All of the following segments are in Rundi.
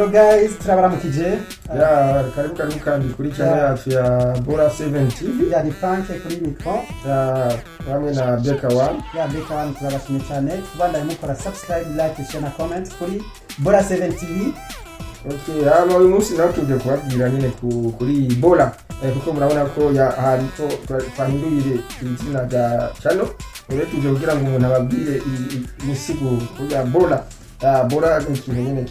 Hello guys, turabaramukije. Karibu kandi kuri channel yacu ya Bora 7 TV. Ni Frank kuri micro. Hamwe na Beka One. Beka One turabashimye cyane. Kubanda mukora subscribe, like, share na comment kuri Bora 7 TV. Okay, uyu munsi natuje kubabwira nyine kuri Bora. Kuko murabona ko hariko twahinduye izina rya channel. Tuje kugira ngo umuntu ababwire imisigo ya Bora. Bora ikintu nyene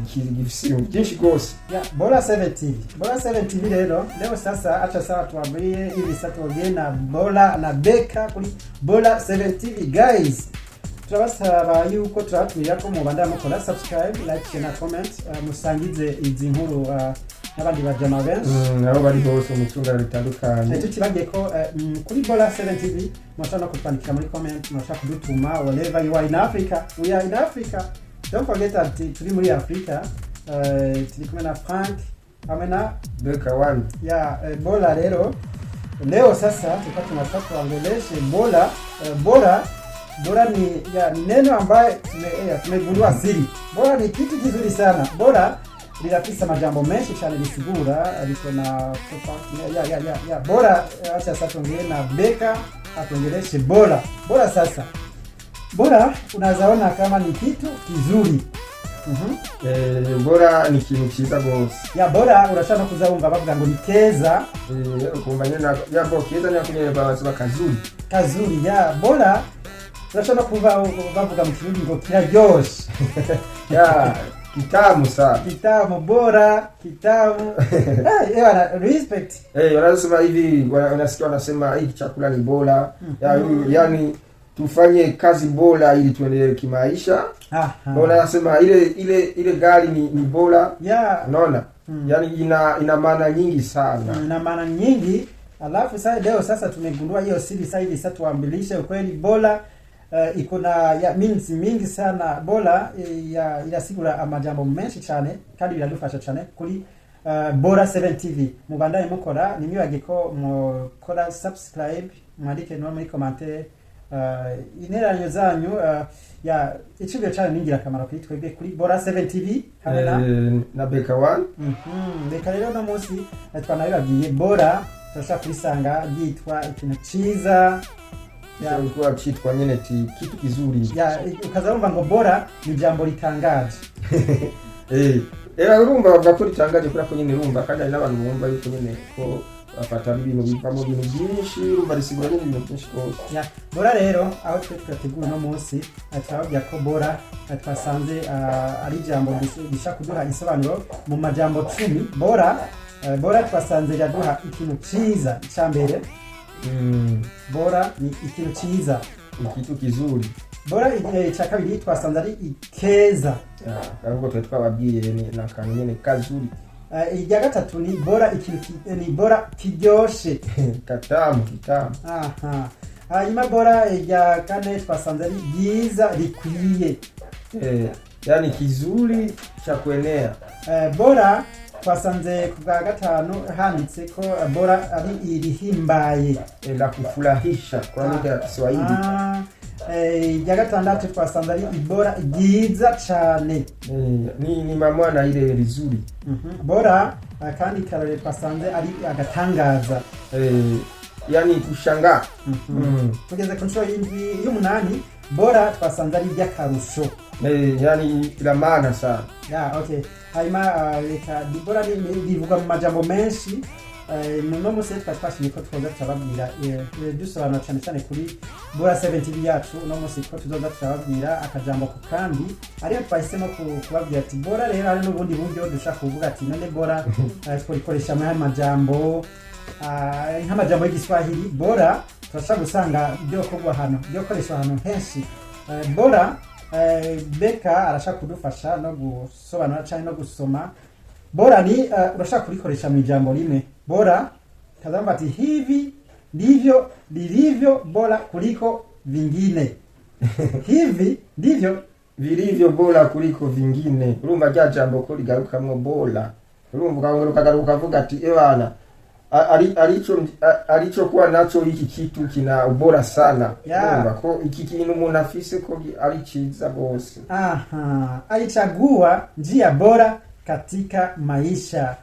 kigifisimu byinshi gose. Bora 7 TV. Bora 7 TV leo sasa acha sawa tuambie hivi sasa tuongee na Bora na Beka kuri Bora 7 TV guys. Turabasaba yuko turatumira ko mubanda mukora subscribe, like, share na comment, musangize izi nkuru n'abandi bajama benshi nabo bari bose mu cyungara bitandukanye. Tukibagiye ko kuri Bora 7 TV mwashaka kutwandikira muri comment, mwashaka kudutuma wherever you are in Africa. We are in Africa. Don't forget that turi muri Africa. Turi kumwe na Frank amena Beka One. Bora leo sasa tunataka tuongeleshe Bora ni neno ambaye tumegundua siri. Bora ni kitu kizuri sana. Bora linafisa majambo menshi cyane bisigura ariko na Bora acha sasa tuongee na Beka atuongeleshe Bora sasa. Bora unazaona kama ni kitu kizuri. Bora ni kintu cyiza gose. Bora urashaka kuzabumva bavuga ngo ni keza. Ukumva nyene keza ni akunye babaza kazuri. Bora urashaka kuva bavuga mu kirundi ngo kiraryoshe. Kitamu sana. Kitamu Bora, kitamu. Respect. Wanasema hivi, wanasikia wanasema hii chakula ni bora. Yani tufanye kazi bora ili tuendelee kimaisha. Wanasema ile gari ni bora. Unaona? Yani ina maana nyingi sana. Ina maana nyingi. Alafu sasa tumegundua hiyo siri sasa tuambilishe ukweli Bora iko na means mingi sana. Bora irasigura amajambo menshi cyane kandi biradufasha cyane kuri Bora 7 TV. Mubandaye mukora nimwibage ko mukora subscribe, mwandike no muri commentaire ineranyo zanyu icibyo cyane ningira kamaro kuri twebwe kuri Bora 7 TV hamwe na Beka One. Beka rero no munsi twanabibagiye Bora turashaka kurisanga yitwa ikintu ciza. Kwa chitwa nyene kitu kizuri. Ukazarumva ngo Bora ni jambo ritangaje. Urumva bavuga ko ritangaje kuri ko nyene urumva kandi n'abantu bumva yuko nyene ko bafata ibintu bivamo ibintu byinshi urumva risigura n'ibintu byinshi gose. Bora rero aho twateguye no munsi atwabya ko Bora twasanze ari jambo gishaka kuduha isobanuro mu majambo 10. Bora twasanze yaduha ikintu ciza cyambere. Bora ni ikintu cyiza, ikintu kizuri. Bora cya kabiri twasanze ari ikeza. Ahubwo twababwiye ni nakantu nyene kazuri. Ijya gatatu ni Bora ikintu ni Bora kiryoshe. Katamu. Hanyuma Bora ijya kane twasanze ari byiza bikwiye. Yani kizuri cha kuenea. Bora twasanze kubwa gatanu handitse ko Bora ari irihimbaye, la kufurahisha kwa lugha ya Kiswahili. Ya gatandatu twasanze ari Bora byiza cyane. Ni mamwana ile rizuri. Bora kandi karore twasanze ari agatangaza. Yani kushangaa. Tugeze ku nshuro y'umunani Bora twasanze ari yakarusho. Yani ila maana sana. Okay. Hanyuma reka Bora bivuga mu majambo menshi. No munsi twashimye ko twoza turababwira dusobanura cyane kuri Bora 7 TV yacu. No munsi ko tuzoza turababwira akajambo ku kandi ariyo twahisemo kubabwira ati Bora rero ari n'ubundi buryo dushaka kuvuga ati none Bora twikoresha mu majambo nk'amajambo y'Igiswahili. Bora turashaka gusanga ibyo kogwa hano byo koresha hano henshi. Bora Beka arashaka kudufasha no gusobanura cyane no gusoma. Bora ni urashaka kurikoresha mu ijambo rimwe. Bora kazamba ati hivi ndivyo lilivyo bora kuliko vingine. Hivi ndivyo vilivyo bora kuliko vingine. Urumva rya jambo ko ligarukamwe Bora. Urumva ukagaruka vuga ati bana alicho kuwa nacho hiki kitu kina ubora sana. Ko iki kintu umuntu afise ko ari ciza bose. Alichagua njia bora katika maisha.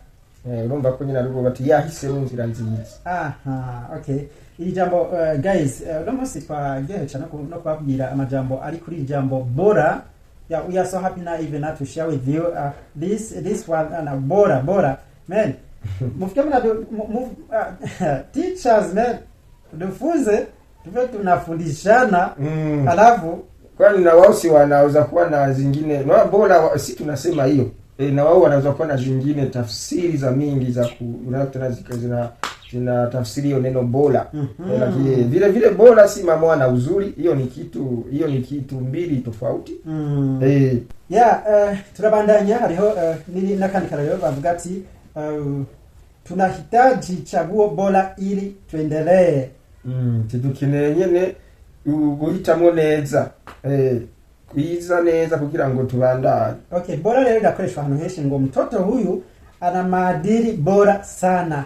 Urumva ko nyina rugo bati yahisemo nzira nziza. Aha, okay. Iri jambo guys, no munsi twagiye cyane no kubabwira amajambo ari kuri jambo bora. Yeah, we are so happy now even now to share with you this one bora man. Mufike mna teachers man. Tufunze tuwe tunafundishana alafu kwani na wao si wanaweza kuwa na zingine no bora si tunasema hiyo na wao wanaweza kuwa na zingine tafsiri za mingi za zina tafsiri hiyo neno bora. Lakini vile bora si mama na uzuri, hiyo ni kitu mbili tofauti. Turabandanya hariho nili nakandi karayo bavuga ati tunahitaji chaguo bora ili tuendelee. Tudukeneye nyene guhitamo neza kwiza neza kugira ngo tubandane. Okay, bora rero ndakoreshwa hano henshi ngo mtoto huyu ana maadili bora sana.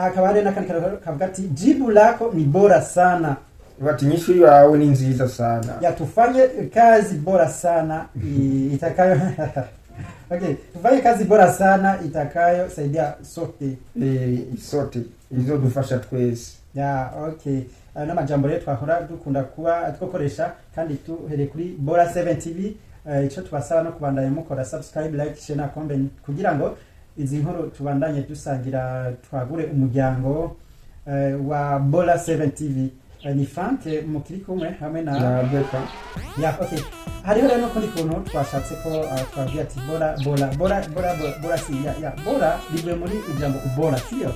Akabare nakandi kavuga ati jibu lako ni bora sana. Wati nyishu yawe ni nziza sana. Ya tufanye kazi bora sana itakayo okay, tufanye kazi bora sana itakayo saidia sote. Sote izo dufasha twese. Okay. N'amajambo rero twahora dukunda kuba twokoresha kandi tuhere kuri Bora 7 TV. Ico tubasaba no kubandanya mukora subscribe, like, share na comment kugira ngo izi nkuru tubandanye dusangira twagure umuryango wa Bora 7 TV. Ni Frank mukiri kumwe hamwe na Beka. Okay. Hariho rero kundi kuntu twashatse ko twagira ati bora si bora libre muri ijambo ubora sio?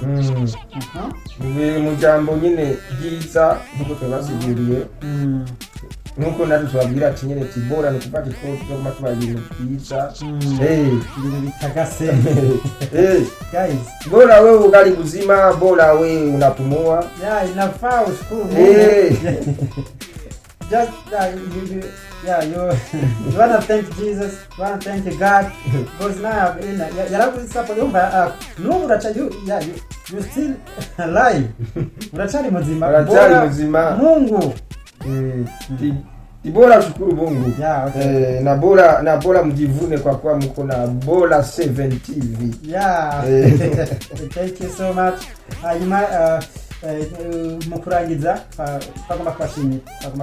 Libre mu jambo nyine byiza nkuko twabasiguriye. Nuko nari twabwira ati nyine ati bora ni kupata ko tugomba kuba ibintu byiza. Ibintu bitagase. Guys, bora wewe ugali buzima, bora wewe unapumua. Inafaa ushukuru Mungu. Just you wanna thank Jesus, you wanna thank God, because now yarakuzisapo yumva nubu you still alive. Urachari mzima. Mungu. Bora shukuru Mungu. Okay. Na bora mjivune kwa kuwa mko na Bora 7 TV. Thank you so much. Mukurangiza twagomba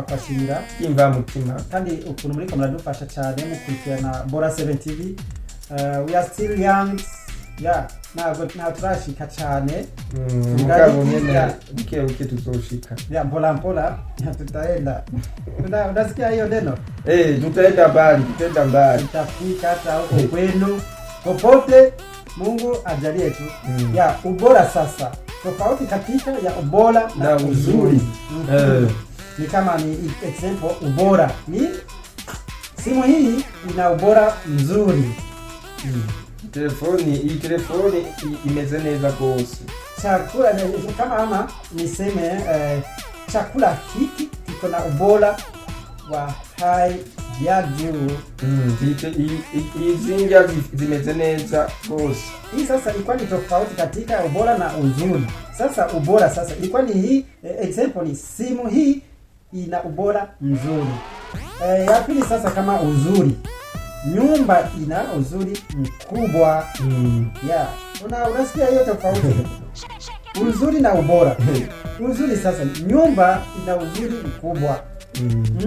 kwashimira imva mutima kandi ukuntu muri kamera dufasha cyane mukurikirana Bora 7 TV. We are still young. Ntabwo turashika cyane. Mugabo nyene uke tuzoshika. Mpola tutaenda. Unasikia hiyo neno? Tutaenda mbali. Tutafika hata huko kwenu popote Mungu ajalie tu. Ubora sasa tofauti katika ya ubora na uzuri. Ni kama ni example ubora ni simu hii ina ubora mzuri. Telefoni imeze neza gose. Chakula kama ama niseme chakula hiki kiko na ubora wa high ya juu. Izinga zimeze neza gose. Hii sasa ilikuwa ni tofauti katika ubora na uzuri. Sasa ubora sasa ilikuwa ni hii example ni simu hii ina ubora mzuri. Ya pili sasa kama uzuri. Nyumba ina uzuri mkubwa. Unasikia hiyo tofauti? Uzuri na ubora. Uzuri sasa nyumba ina uzuri mkubwa.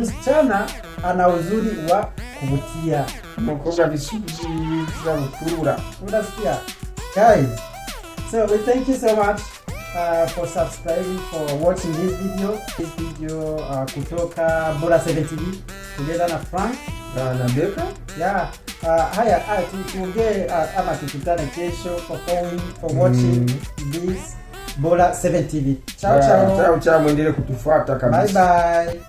Msichana ana uzuri wa kuvutia. Mkoga visubiza mkurura. Unasikia? Guys, so we thank you so much for subscribing, for watching this video. Kutoka Bora 7 TV together na Frank na Beka. Haya tuongee ama tukutane kesho for watching this Bora 7 TV. Ciao, muendelee kutufuata kabisa. Bye.